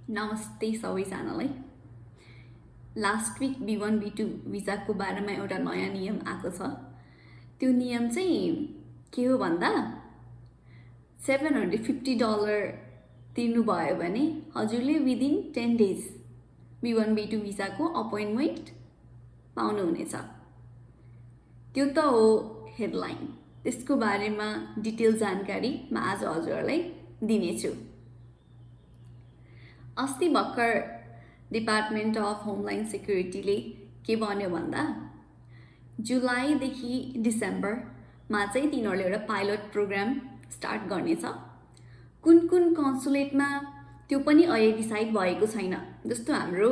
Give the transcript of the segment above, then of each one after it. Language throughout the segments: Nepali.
नमस्ते सबैजनालाई। लास्ट विक B1 B2 भिजाको बारेमा एउटा नयाँ नियम आएको छ। त्यो नियम चाहिँ के हो भन्दा $750 तिर्नुभयो भने हजुरले within 10 days B1 B2 भिजाको appointment पाउनुहुनेछ। त्यो त हो हेडलाइन। त्यसको बारेमा डिटेल जानकारी म आज हजुरहरूलाई दिनेछु। अस्ति भर्खर डिपार्टमेन्ट अफ होमल्यान्ड सेक्युरिटीले के भन्यो भन्दा जुलाईदेखि डिसेम्बरमा चाहिँ तिनीहरूले एउटा पाइलट प्रोग्राम स्टार्ट गर्नेछ। कुन कुन कन्सुलेटमा त्यो पनि अहिले डिसाइड भएको छैन। जस्तो हाम्रो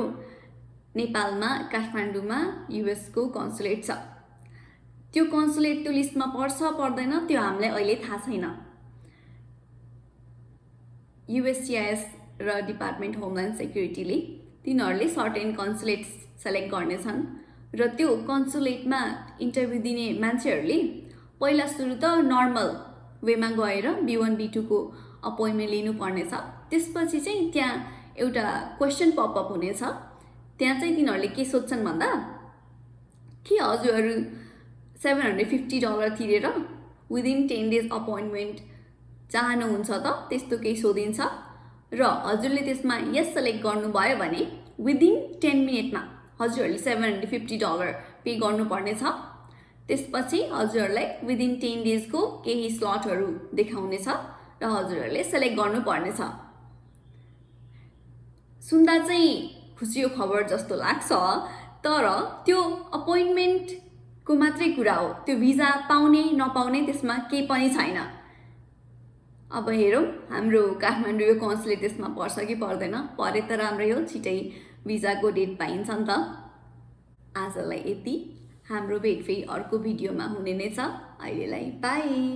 नेपालमा काठमाडौँमा युएसको कन्सुलेट छ। त्यो कन्सुलेट त्यो लिस्टमा पर्छ पर्दैन त्यो हामीलाई अहिले थाहा छैन। USCIS र डिपार्टमेन्ट होमल्यान्ड सेक्युरिटीले तिनीहरूले सर्टेन कन्सुलेट्स सेलेक्ट गर्नेछन् र त्यो कन्सुलेटमा इन्टरभ्यू दिने मान्छेहरूले पहिला सुरु त नर्मल वेमा गएर B1 B2 को अपोइन्टमेन्ट लिनुपर्नेछ। त्यसपछि चाहिँ त्यहाँ एउटा क्वेसन पपअप हुनेछ। त्यहाँ चाहिँ तिनीहरूले के सोध्छन् भन्दा के हजुरहरू $750 तिरेर विदिन 10 डेज अपोइन्टमेन्ट चाहनुहुन्छ त, त्यस्तो केही सोधिन्छ र हजुरले त्यसमा यस सेलेक्ट गर्नुभयो भने विदिन 10 मिनटमा हजुरहरूले $750 पे गर्नुपर्नेछ। त्यसपछि हजुरहरूलाई विदिन 10 डेजको केही स्लटहरू देखाउनेछ र हजुरहरूले सेलेक्ट गर्नुपर्नेछ। सुन्दा चाहिँ खुसीको खबर जस्तो लाग्छ, तर त्यो अपोइन्टमेन्टको मात्रै कुरा हो। त्यो भिजा पाउने नपाउने त्यसमा केही पनि छैन। अब हेरौँ हाम्रो काठमाडौँ यो कन्सुलेट त्यसमा पर्छ कि पर्दैन। परे त राम्रै हो, छिटै भिजाको डेट पाइन्छ नि त। आजलाई यति। हाम्रो भेट फेरि अर्को भिडियोमा हुने नै छ। अहिलेलाई बाई।